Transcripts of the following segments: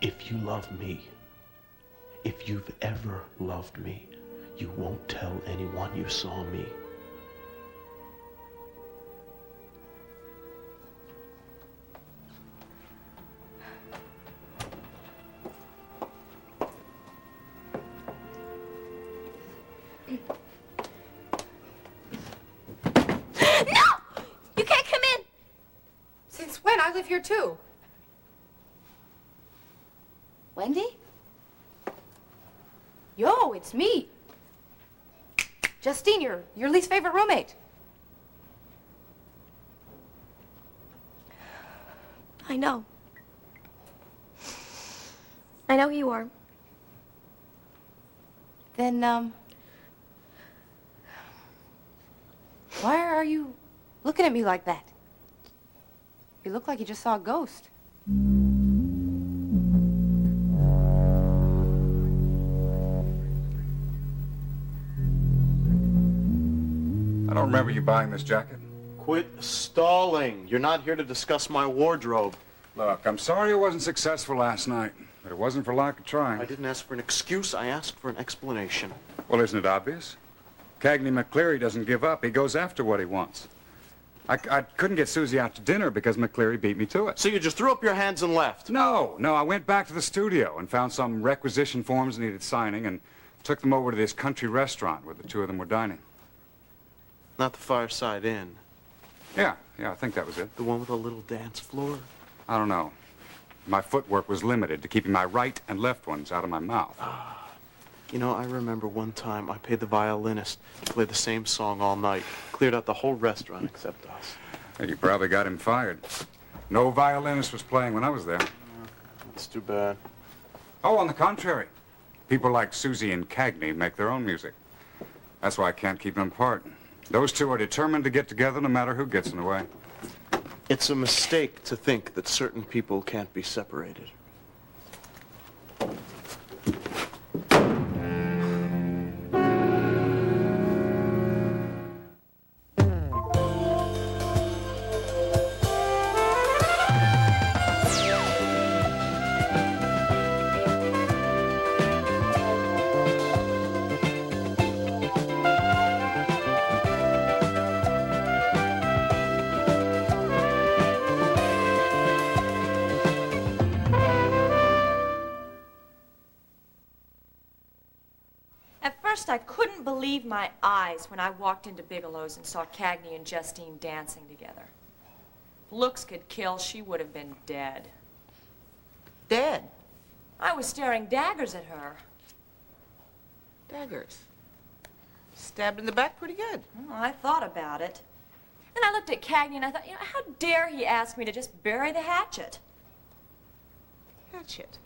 If you love me, if you've ever loved me, you won't tell anyone you saw me. No! You can't come in! Since when? I live here too. Wendy? Yo, it's me. Justine, your least favorite roommate. I know. I know who you are. Then, why are you looking at me like that? You look like you just saw a ghost. I don't remember you buying this jacket. Quit stalling. You're not here to discuss my wardrobe. Look, I'm sorry I wasn't successful last night, but it wasn't for lack of trying. I didn't ask for an excuse. I asked for an explanation. Well, isn't it obvious? Cagney McCleary doesn't give up. He goes after what he wants. I couldn't get Susie out to dinner because McCleary beat me to it. So you just threw up your hands and left? No, I went back to the studio and found some requisition forms needed signing and took them over to this country restaurant where the two of them were dining. Not the Fireside Inn. Yeah, I think that was it. The one with a little dance floor? I don't know. My footwork was limited to keeping my right and left ones out of my mouth. You know, I remember one time I paid the violinist to play the same song all night. Cleared out the whole restaurant except us. Hey, you probably got him fired. No violinist was playing when I was there. That's too bad. Oh, on the contrary. People like Susie and Cagney make their own music. That's why I can't keep them apart. Those two are determined to get together no matter who gets in the way. It's a mistake to think that certain people can't be separated. I couldn't believe my eyes when I walked into Bigelow's and saw Cagney and Justine dancing together. If looks could kill, she would have been dead. Dead? I was staring daggers at her. Daggers? Stabbed in the back pretty good. Well, I thought about it. Then I looked at Cagney and I thought, how dare he ask me to just bury the hatchet? Hatchet?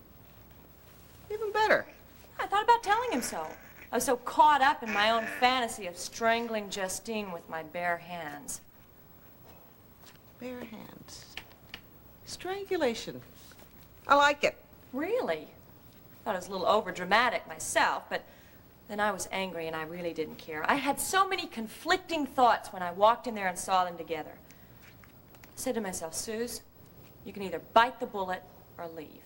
Even better. I thought about telling him so. I was so caught up in my own fantasy of strangling Justine with my bare hands. Bare hands. Strangulation. I like it. Really? Thought it was a little overdramatic myself, but then I was angry and I really didn't care. I had so many conflicting thoughts when I walked in there and saw them together. I said to myself, Suze, you can either bite the bullet or leave.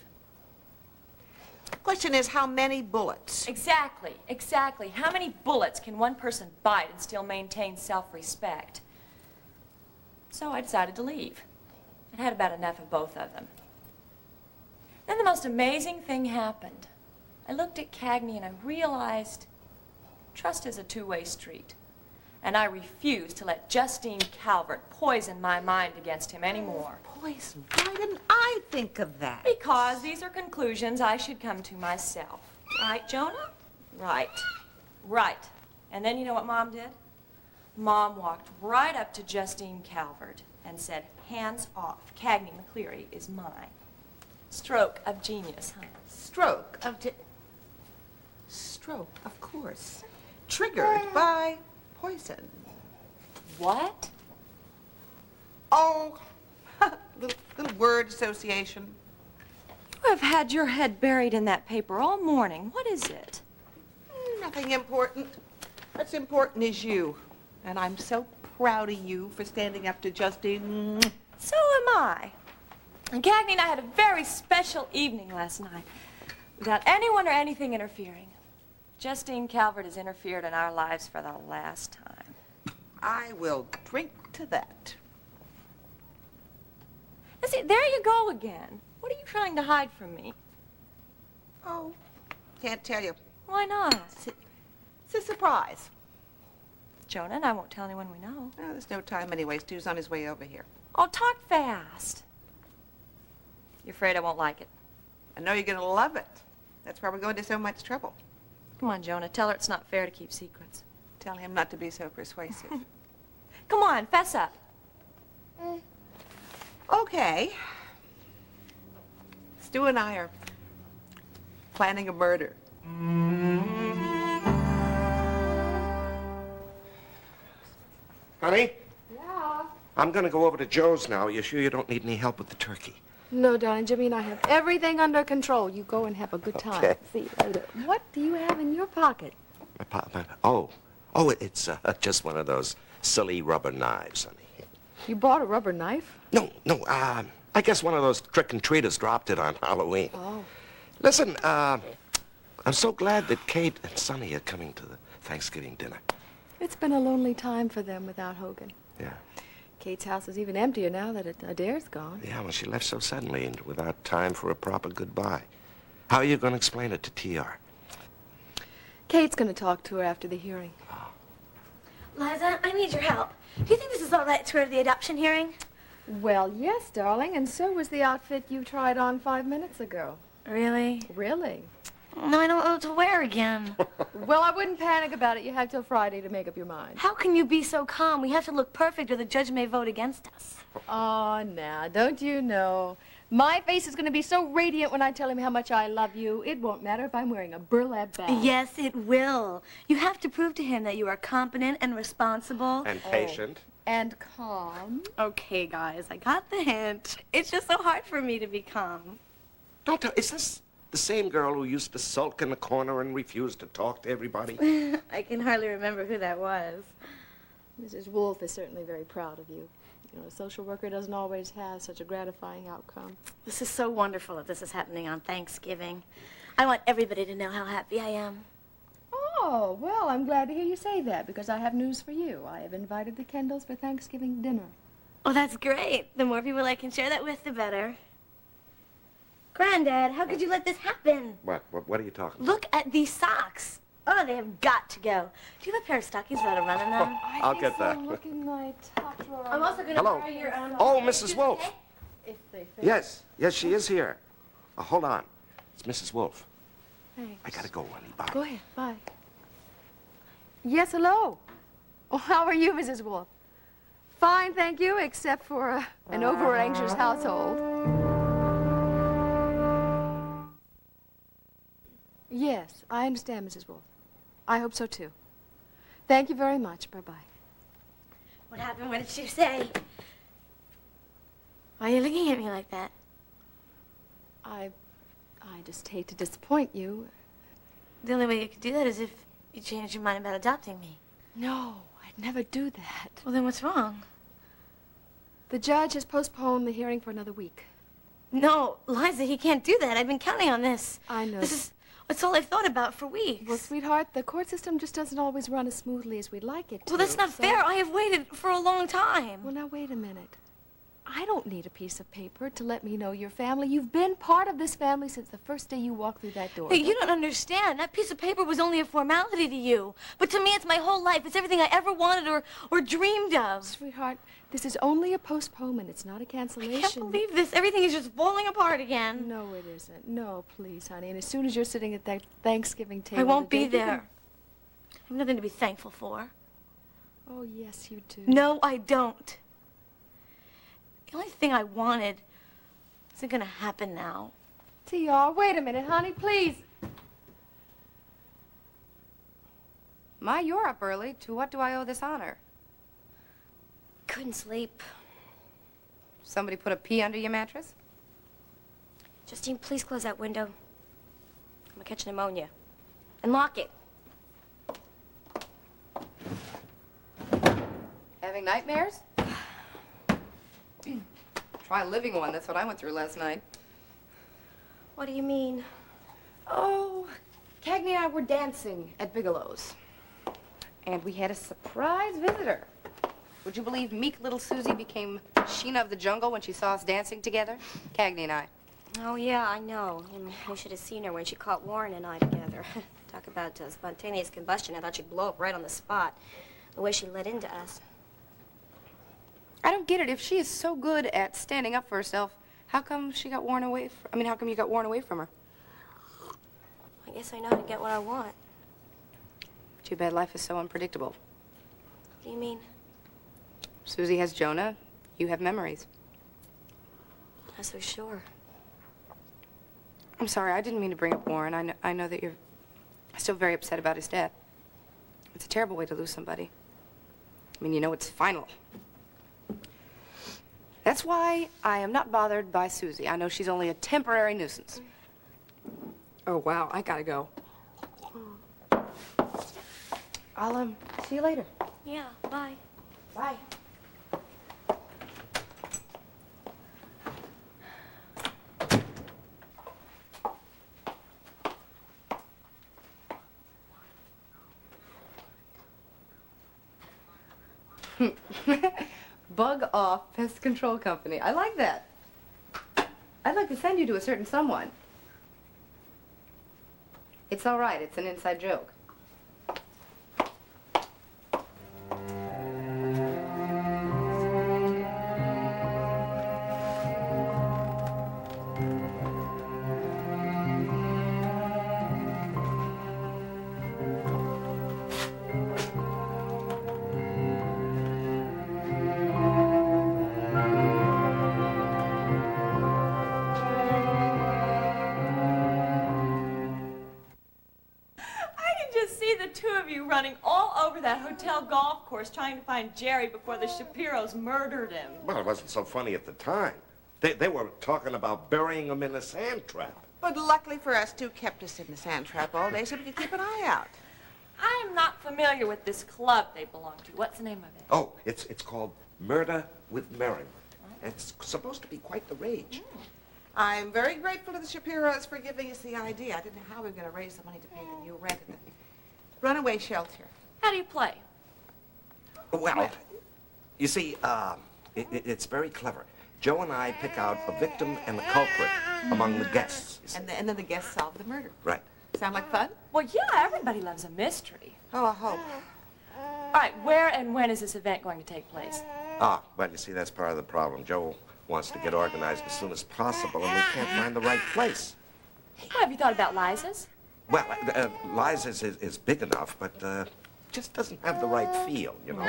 Question is, how many bullets? Exactly. How many bullets can one person bite and still maintain self-respect? So I decided to leave. I'd had about enough of both of them. Then the most amazing thing happened. I looked at Cagney and I realized trust is a two-way street. And I refused to let Justine Calvert poison my mind against him anymore. Poison? Why didn't I think of that? Because these are conclusions I should come to myself. Right, Jonah? Right. And then you know what Mom did? Mom walked right up to Justine Calvert and said, hands off. Cagney McCleary is mine. Stroke of genius, huh? Stroke, of course. Triggered by poison. What? Oh, little word association. You have had your head buried in that paper all morning. What is it? Nothing important. What's important is you. And I'm so proud of you for standing up to Justine. So am I. And Cagney and I had a very special evening last night, without anyone or anything interfering. Justine Calvert has interfered in our lives for the last time. I will drink to that. Now, see, there you go again. What are you trying to hide from me? Oh, can't tell you. Why not? It's a surprise. Jonah and I won't tell anyone we know. Oh, there's no time anyway. Stu's on his way over here. Oh, talk fast. You afraid I won't like it? I know you're gonna love it. That's why we're going to so much trouble. Come on, Jonah. Tell her it's not fair to keep secrets. Tell him not to be so persuasive. Come on, fess up. Okay. Stu and I are planning a murder. Honey? Yeah? I'm gonna go over to Joe's now. You sure you don't need any help with the turkey? No, darling. Jimmy and I have everything under control. You go and have a good time. Okay. See you later. What do you have in your pocket? Oh, it's just one of those silly rubber knives, honey. You bought a rubber knife? No, I guess one of those trick-and-treaters dropped it on Halloween. Oh. Listen, I'm so glad that Kate and Sonny are coming to the Thanksgiving dinner. It's been a lonely time for them without Hogan. Yeah. Kate's house is even emptier now that Adair's gone. Yeah, well, she left so suddenly and without time for a proper goodbye. How are you going to explain it to T.R.? Kate's going to talk to her after the hearing. Liza, I need your help. Do you think this is all right to wear to the adoption hearing? Well, yes, darling, and so was the outfit you tried on 5 minutes ago. Really? Really? No, I don't know what to wear again. Well, I wouldn't panic about it. You have till Friday to make up your mind. How can you be so calm? We have to look perfect or the judge may vote against us. Oh, now, don't you know? My face is going to be so radiant when I tell him how much I love you. It won't matter if I'm wearing a burlap bag. Yes, it will. You have to prove to him that you are competent and responsible. And patient. And calm. Okay, guys, I got the hint. It's just so hard for me to be calm. Don't tell. Is this the same girl who used to sulk in the corner and refuse to talk to everybody? I can hardly remember who that was. Mrs. Wolfe is certainly very proud of you. You know, a social worker doesn't always have such a gratifying outcome. This is so wonderful that this is happening on Thanksgiving. I want everybody to know how happy I am. Oh, well, I'm glad to hear you say that, because I have news for you. I have invited the Kendalls for Thanksgiving dinner. Oh, that's great. The more people I can share that with, the better. Granddad, how could you let this happen? What are you talking about? Look at these socks. Oh, they have got to go. Do you have a pair of stockings without a run in them? I'll get that. I'm looking in my top drawer. I'm also going to Hello. borrow your own. Oh, Mrs. Wolfe. If they fit. Yes, she is here. Hold on. It's Mrs. Wolfe. Thanks. I gotta go, honey. Bye. Go ahead. Bye. Yes, hello. Oh, how are you, Mrs. Wolfe? Fine, thank you, except for an over-anxious household. Yes, I understand, Mrs. Wolfe. I hope so, too. Thank you very much. Bye-bye. What happened? What did she say? Why are you looking at me like that? I just hate to disappoint you. The only way you could do that is if you changed your mind about adopting me. No, I'd never do that. Well, then what's wrong? The judge has postponed the hearing for another week. No, Liza, he can't do that. I've been counting on this. I know. It's all I've thought about for weeks. Well, sweetheart, the court system just doesn't always run as smoothly as we'd like it to. Well, that's not so- fair. I have waited for a long time. Well, now, wait a minute. I don't need a piece of paper to let me know your family. You've been part of this family since the first day you walked through that door. Hey, you don't understand. That piece of paper was only a formality to you. But to me, it's my whole life. It's everything I ever wanted or dreamed of. Sweetheart, this is only a postponement. It's not a cancellation. I can't believe this. Everything is just falling apart again. No, it isn't. No, please, honey. And as soon as you're sitting at that Thanksgiving table... I won't be today, you there. I have nothing to be thankful for. Oh, yes, you do. No, I don't. The only thing I wanted isn't going to happen now. T.R., wait a minute, honey, please. My, you're up early. To what do I owe this honor? Couldn't sleep. Somebody put a pea under your mattress? Justine, please close that window. I'm going to catch pneumonia. And lock it. Having nightmares? Try living one. That's what I went through last night. What do you mean? Oh, Cagney and I were dancing at Bigelow's. And we had a surprise visitor. Would you believe meek little Susie became Sheena of the Jungle when she saw us dancing together? Cagney and I. Oh, yeah, I know. And I should have seen her when she caught Warren and I together. Talk about spontaneous combustion. I thought she'd blow up right on the spot. The way she let into us. I don't get it. If she is so good at standing up for herself, how come she got Warren away how come you got Warren away from her? I guess I know how to get what I want. Too bad life is so unpredictable. What do you mean? Susie has Jonah. You have memories. Not so sure. I'm sorry. I didn't mean to bring up Warren. I know that you're still very upset about his death. It's a terrible way to lose somebody. I mean, you know it's final. That's why I am not bothered by Susie. I know she's only a temporary nuisance. Oh, wow. I gotta go. I'll, see you later. Yeah, bye. Bye. Bug off pest control company. I like that. I'd like to send you to a certain someone. It's all right. It's an inside joke. Running all over that hotel golf course trying to find Jerry before the Shapiros murdered him. Well, it wasn't so funny at the time. They were talking about burying him in a sand trap. But luckily for us, Stu kept us in the sand trap all day so we could keep an eye out. I am not familiar with this club they belong to. What's the name of it? Oh, it's called Murder with Merrin. It's supposed to be quite the rage. I'm very grateful to the Shapiros for giving us the idea. I didn't know how we were going to raise the money to pay the new rent at the runaway shelter. How do you play? Well, you see, it's very clever. Joe and I pick out a victim and a culprit among the guests. You see. And then the guests solve the murder. Right. Sound like fun? Well, yeah, everybody loves a mystery. Oh, I hope. All right, where and when is this event going to take place? Ah, well, you see, that's part of the problem. Joe wants to get organized as soon as possible, and we can't find the right place. Well, have you thought about Liza's? Well, Liza's is big enough, but just doesn't have the right feel, you know.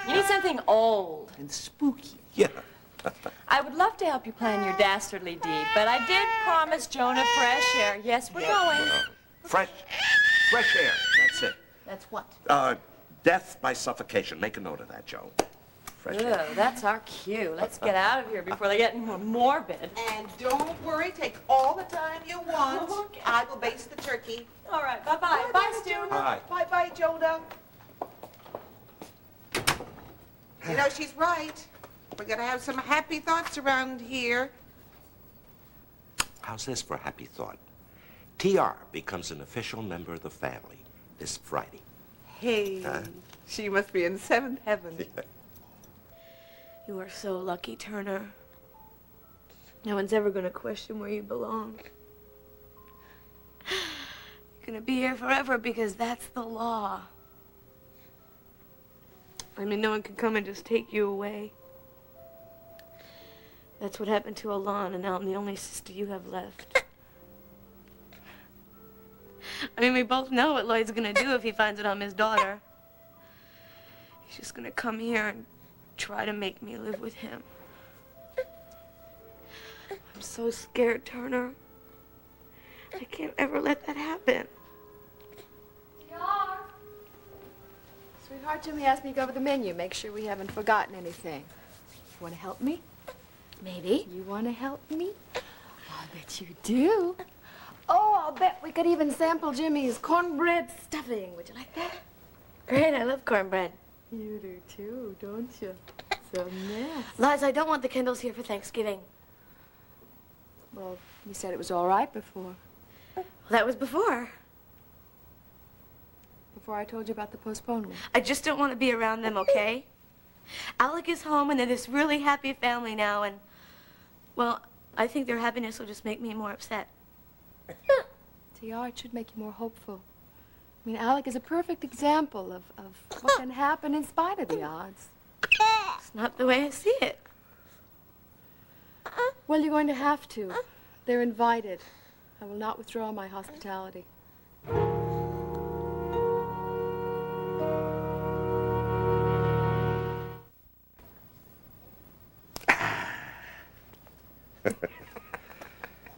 You need something old. And spooky. Yeah. I would love to help you plan your dastardly deed, but I did promise Jonah fresh air. Yes, we're going. Fresh air, that's it. That's what? Death by suffocation. Make a note of that, Joe. Fresh air. Ew, that's our cue. Let's get out of here before they get more morbid. And don't worry, take all the time you want. Okay. I will baste the turkey. All right, bye-bye. Bye, Stu. Bye. Bye-bye, Jonah. You know, she's right. We're going to have some happy thoughts around here. How's this for a happy thought? TR becomes an official member of the family this Friday. Hey, she must be in seventh heaven. You are so lucky, Turner. No one's ever gonna question where you belong. You're gonna be here forever because that's the law. I mean, no one can come and just take you away. That's what happened to Alon, and now I'm the only sister you have left. I mean, we both know what Lloyd's gonna do if he finds out I'm his daughter. He's just gonna come here and try to make me live with him. I'm so scared, Turner. I can't ever let that happen. Sweetheart, Jimmy asked me to go over the menu, make sure we haven't forgotten anything. You want to help me? Maybe. You want to help me? I bet you do. Oh, I'll bet we could even sample Jimmy's cornbread stuffing. Would you like that? Great, I love cornbread. You do too, don't you? So nice. Liza, I don't want the Kendalls here for Thanksgiving. Well, you said it was all right before. Well, that was before. Before I told you about the postponement. I just don't want to be around them, okay? Alec is home, and they're this really happy family now, and, well, I think their happiness will just make me more upset. TR, it should make you more hopeful. I mean, Alec is a perfect example of what can happen in spite of the odds. It's not the way I see it. Well, you're going to have to. They're invited. I will not withdraw my hospitality.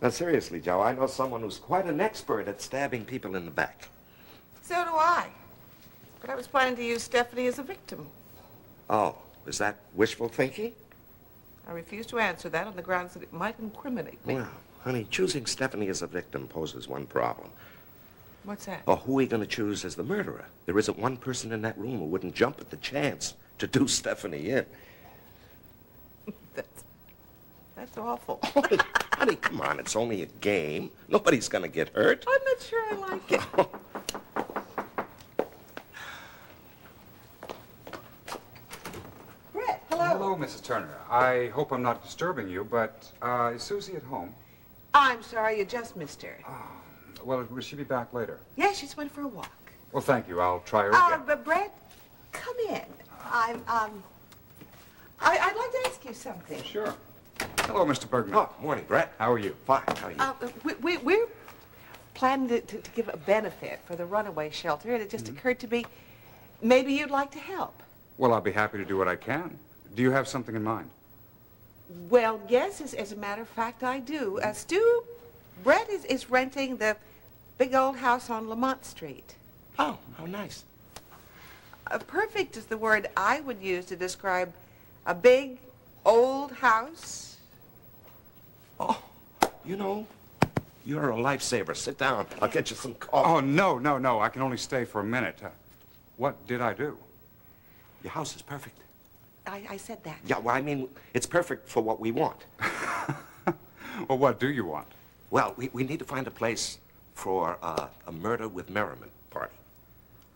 Now, seriously, Joe, I know someone who's quite an expert at stabbing people in the back. So do I. But I was planning to use Stephanie as a victim. Oh, is that wishful thinking? I refuse to answer that on the grounds that it might incriminate me. Well, honey, choosing Stephanie as a victim poses one problem. What's that? Oh, who are you going to choose as the murderer? There isn't one person in that room who wouldn't jump at the chance to do Stephanie in. That's awful. Honey, come on, it's only a game. Nobody's going to get hurt. I'm not sure I like it. Brett, hello. Hello, Mrs. Turner. I hope I'm not disturbing you, but is Susie at home? I'm sorry, you just missed her. Well, will she be back later? Yeah, she just went for a walk. Well, thank you. I'll try her again. But Brett, come in. I'd like to ask you something. Sure. Hello, Mr. Bergman. Oh, morning, Brett. How are you? Fine, how are you? We're planning to give a benefit for the runaway shelter, and it just occurred to me, maybe you'd like to help. Well, I'll be happy to do what I can. Do you have something in mind? Well, yes, as a matter of fact, I do. Stu, Brett is renting the big old house on Lamont Street. Oh, how nice. Perfect is the word I would use to describe a big, old house. Oh, you know, you're a lifesaver. Sit down. I'll get you some coffee. Oh, no. I can only stay for a minute. What did I do? Your house is perfect. I said that. Yeah, well, I mean, it's perfect for what we want. Well, what do you want? Well, we need to find a place for a murder with merriment party.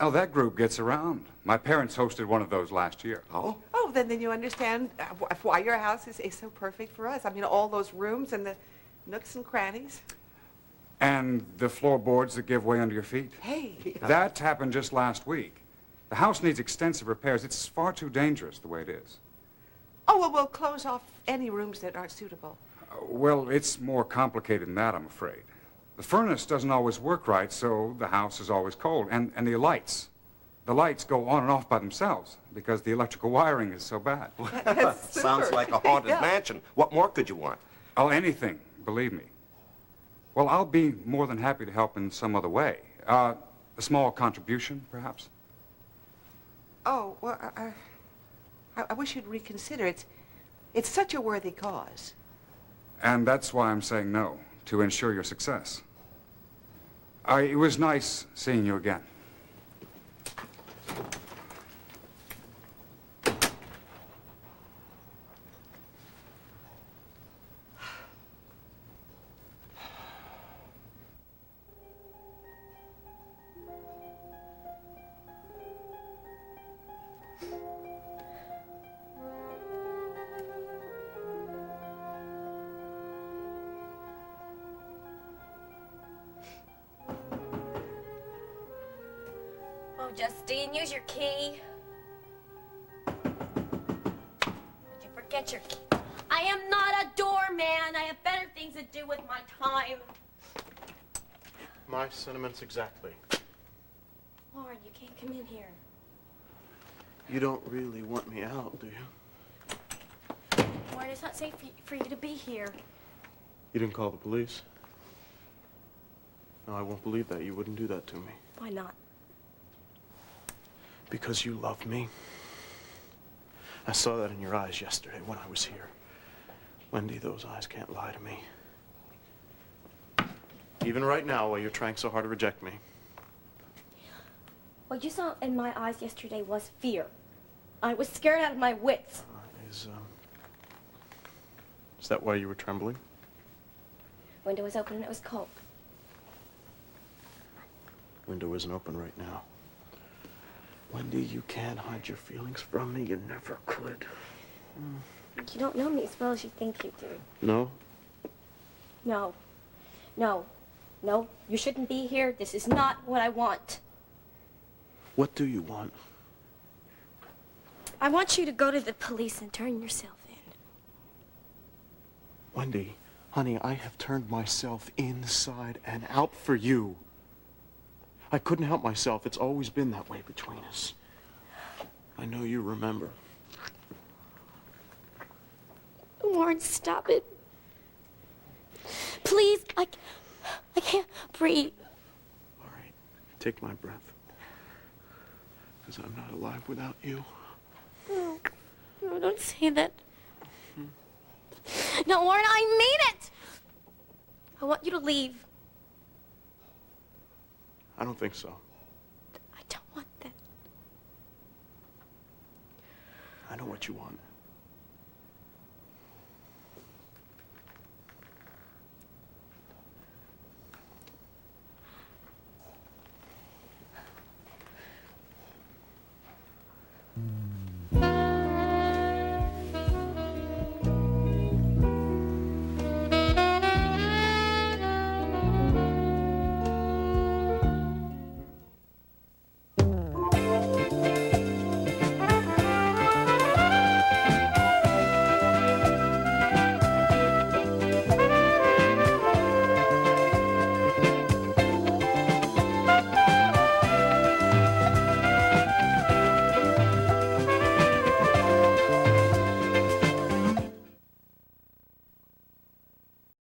Oh, that group gets around. My parents hosted one of those last year. Oh? Oh, then you understand why your house is so perfect for us. I mean, all those rooms and the nooks and crannies. And the floorboards that give way under your feet? Hey. That happened just last week. The house needs extensive repairs. It's far too dangerous the way it is. Oh, well, we'll close off any rooms that aren't suitable. Well, it's more complicated than that, I'm afraid. The furnace doesn't always work right, so the house is always cold. And the lights. The lights go on and off by themselves because the electrical wiring is so bad. That's super. Sounds like a haunted Yeah. mansion. What more could you want? Oh, anything, believe me. Well, I'll be more than happy to help in some other way. A small contribution, perhaps? Oh, well, I wish you'd reconsider. It's such a worthy cause. And that's why I'm saying no, to ensure your success. It was nice seeing you again. Oh, Justine, use your key. Did you forget your key? I am not a doorman. I have better things to do with my time. My sentiments exactly. Lauren, you can't come in here. You don't really want me out, do you? Lauren, it's not safe for you to be here. You didn't call the police? No, I won't believe that. You wouldn't do that to me. Why not? Because you love me. I saw that in your eyes yesterday when I was here. Wendy, those eyes can't lie to me. Even right now, while you're trying so hard to reject me. What you saw in my eyes yesterday was fear. I was scared out of my wits. Is that why you were trembling? Window was open and it was cold. Window isn't open right now. Wendy, you can't hide your feelings from me. You never could. You don't know me as well as you think you do. No? No. No. No, you shouldn't be here. This is not what I want. What do you want? I want you to go to the police and turn yourself in. Wendy, honey, I have turned myself inside and out for you. I couldn't help myself. It's always been that way between us. I know you remember. Warren, stop it. Please, I can't breathe. All right, take my breath. Because I'm not alive without you. No, don't say that. No, Warren, I mean it! I want you to leave. I don't think so. I don't want that. I know what you want.